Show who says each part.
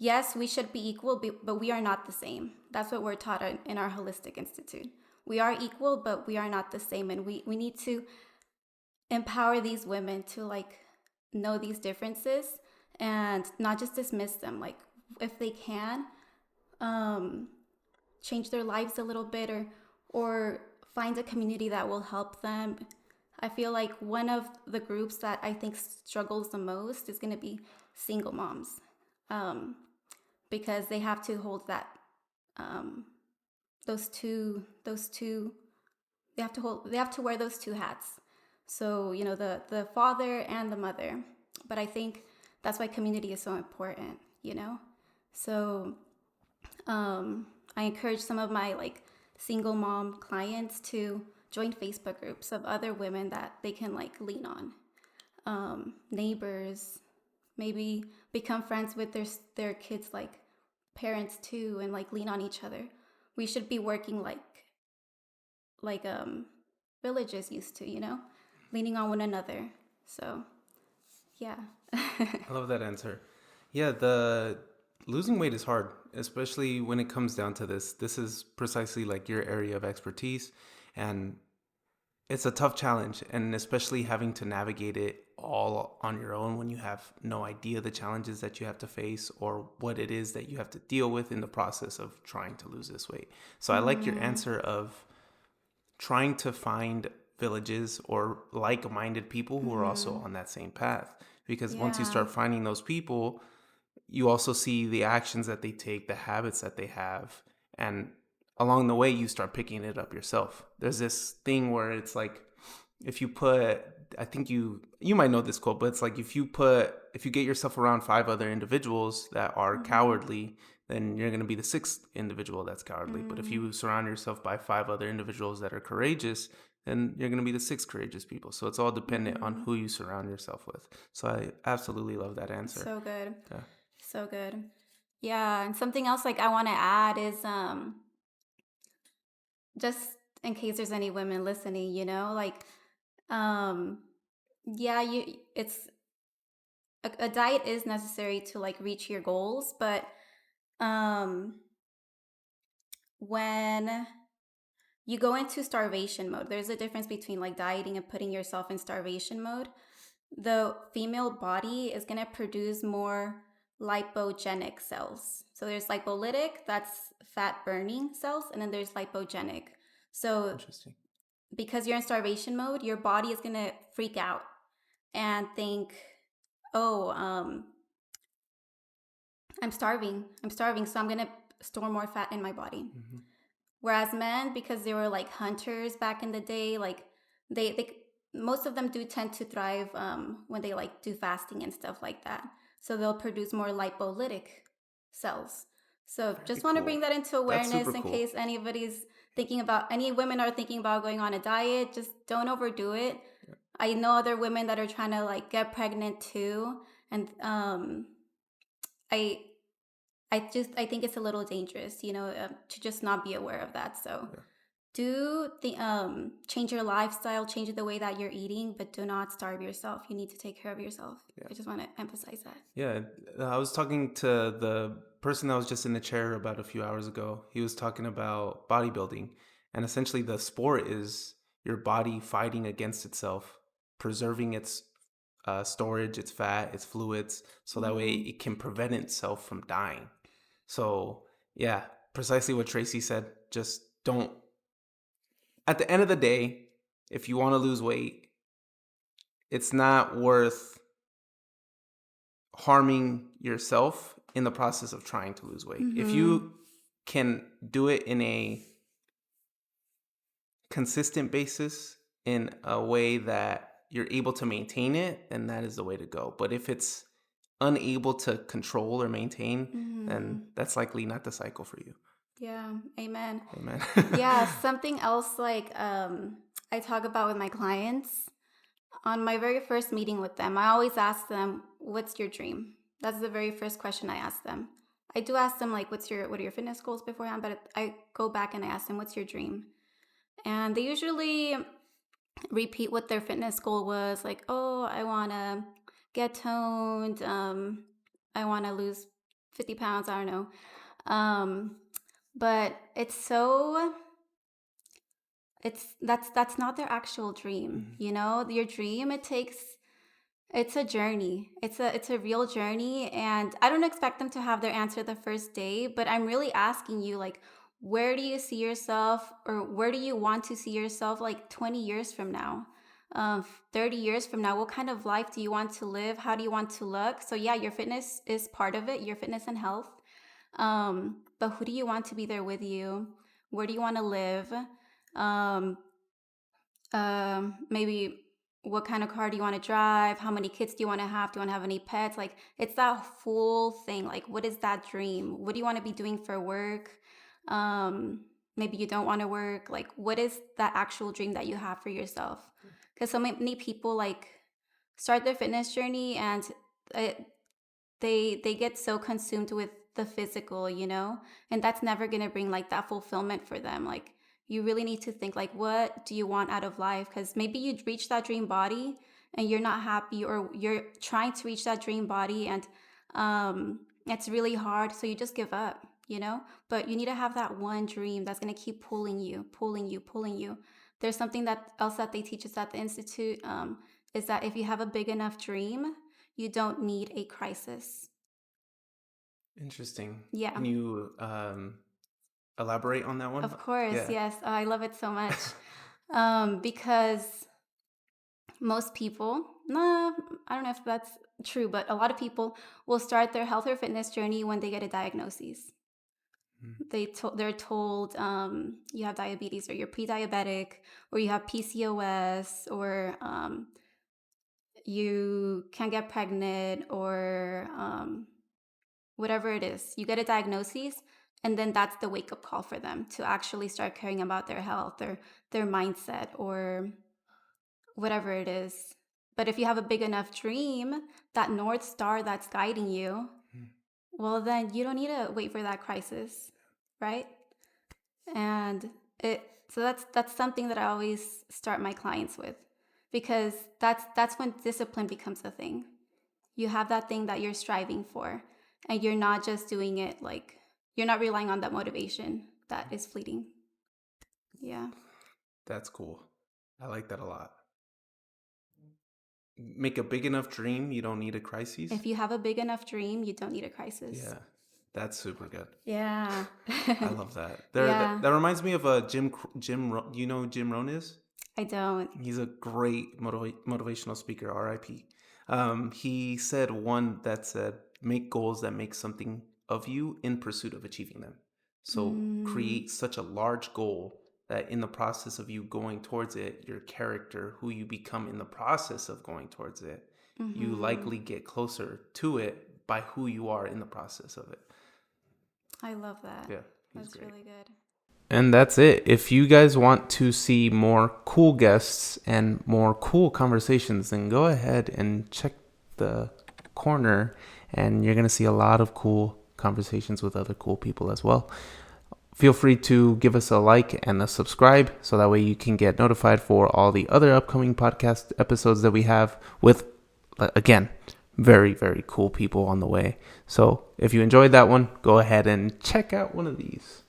Speaker 1: yes, we should be equal, but we are not the same. That's what we're taught in our Holistic Institute. We are equal, but we are not the same. And we need to empower these women to like know these differences and not just dismiss them. Like if they can, change their lives a little bit, or find a community that will help them. I feel like one of the groups that I think struggles the most is going to be single moms, because they have to hold that those two they have to wear those two hats. So the father and the mother. But I think that's why community is so important. So I encourage some of my like single mom clients to join Facebook groups of other women that they can like lean on, neighbors, maybe become friends with their kids like parents too, and like lean on each other. We should be working like villages used to, leaning on one another. So yeah.
Speaker 2: I love that answer. Yeah, the losing weight is hard, especially when it comes down to this. This is precisely like your area of expertise, and it's a tough challenge, and especially having to navigate it all on your own when you have no idea the challenges that you have to face or what it is that you have to deal with in the process of trying to lose this weight. So I like your answer of trying to find villages or like-minded people who are also on that same path, because once you start finding those people, you also see the actions that they take, the habits that they have, and along the way you start picking it up yourself. There's this thing where it's like, if you put, I think you might know this quote, but it's like if you get yourself around 5 other individuals that are cowardly, then you're going to be the 6th individual that's cowardly. But if you surround yourself by 5 other individuals that are courageous, then you're going to be the 6 courageous people. So it's all dependent on who you surround yourself with. So I absolutely love that answer.
Speaker 1: So good.
Speaker 2: Yeah.
Speaker 1: So good. Yeah, and something else like I want to add is just in case there's any women listening, like yeah, it's a diet is necessary to like reach your goals, but um when you go into starvation mode, there's a difference between like dieting and putting yourself in starvation mode. The female body is going to produce more lipogenic cells. So there's lipolytic, that's fat burning cells, and then there's lipogenic. So
Speaker 2: Interesting.
Speaker 1: because you're in starvation mode, your body is going to freak out and think, oh, I'm starving, so I'm going to store more fat in my body. Whereas men, because they were like hunters back in the day, like they most of them do tend to thrive when they like do fasting and stuff like that. So they'll produce more lipolytic cells. So just want to bring that into awareness in case any women are thinking about going on a diet. Just don't overdo it. Yeah. I know other women that are trying to like get pregnant too, and I think it's a little dangerous, to just not be aware of that. So do the change your lifestyle, change the way that you're eating, but do not starve yourself. You need to take care of yourself. Yeah. I just want to emphasize that.
Speaker 2: Yeah, I was talking to the person that was just in the chair about a few hours ago. He was talking about bodybuilding, and essentially the sport is your body fighting against itself, preserving its storage, its fat, its fluids, so that way it can prevent itself from dying. So yeah, precisely what Tracy said. Just don't. At the end of the day, if you want to lose weight, it's not worth harming yourself in the process of trying to lose weight. If you can do it in a consistent basis, in a way that you're able to maintain it, then that is the way to go. But if it's unable to control or maintain, then that's likely not the cycle for you.
Speaker 1: Yeah. Amen.
Speaker 2: Amen.
Speaker 1: Yeah. Something else like I talk about with my clients. On my very first meeting with them, I always ask them, what's your dream? That's the very first question I ask them. I do ask them like, what are your fitness goals beforehand? But I go back and I ask them, what's your dream? And they usually repeat what their fitness goal was. Like, oh, I want to get toned. I want to lose 50 pounds, I don't know. But that's not their actual dream. You know, your dream, it's a journey. It's a real journey, and I don't expect them to have their answer the first day, but I'm really asking you, like, where do you see yourself, or where do you want to see yourself like 20 years from now? 30 years from now, what kind of life do you want to live? How do you want to look? So yeah, your fitness is part of it, your fitness and health. But who do you want to be there with you? Where do you want to live? Um, Maybe what kind of car do you want to drive? How many kids do you want to have? Do you want to have any pets? Like, it's that full thing. Like, what is that dream? What do you want to be doing for work? Maybe you don't want to work. Like, what is that actual dream that you have for yourself? Because so many people like start their fitness journey, and it, they get so consumed with the physical, you know, and that's never going to bring like that fulfillment for them. Like, you really need to think, like, what do you want out of life? Because maybe you reach that dream body and you're not happy, or you're trying to reach that dream body and it's really hard, so you just give up, you know. But you need to have that one dream that's going to keep pulling you, pulling you, pulling you. There's something that else that they teach us at the institute, is that if you have a big enough dream, you don't need a crisis.
Speaker 2: Interesting.
Speaker 1: Yeah.
Speaker 2: Can you elaborate on that one?
Speaker 1: Of course,
Speaker 2: Yeah.
Speaker 1: yes. I love it so much. Because most people, no, I don't know if that's true, but a lot of people will start their health or fitness journey when they get a diagnosis. They're told, you have diabetes, or you're pre-diabetic, or you have PCOS, or you can't get pregnant, or whatever it is. You get a diagnosis, and then that's the wake-up call for them to actually start caring about their health, or their mindset, or whatever it is. But if you have a big enough dream, that North Star that's guiding you, well, then you don't need to wait for that crisis, right? And that's something that I always start my clients with, because that's when discipline becomes a thing. You have that thing that you're striving for, and you're not just doing it, like, you're not relying on that motivation that is fleeting. Yeah.
Speaker 2: That's cool. I like that a lot. Make a big enough dream, you don't need a crisis.
Speaker 1: If you have a big enough dream, you don't need a crisis.
Speaker 2: Yeah, that's super good.
Speaker 1: Yeah.
Speaker 2: I love that. That reminds me of Jim. You know who Jim Rohn is?
Speaker 1: I don't.
Speaker 2: He's a great motivational speaker. R.I.P. He said one that said, "Make goals that make something of you in pursuit of achieving them." So create such a large goal that in the process of you going towards it, your character, who you become in the process of going towards it, you likely get closer to it by who you are in the process of it.
Speaker 1: I love that.
Speaker 2: Yeah,
Speaker 1: that's
Speaker 2: great.
Speaker 1: Really good.
Speaker 2: And that's it. If you guys want to see more cool guests and more cool conversations, then go ahead and check the corner, and you're going to see a lot of cool conversations with other cool people as well. Feel free to give us a like and a subscribe, so that way you can get notified for all the other upcoming podcast episodes that we have with, again, very, very cool people on the way. So if you enjoyed that one, go ahead and check out one of these.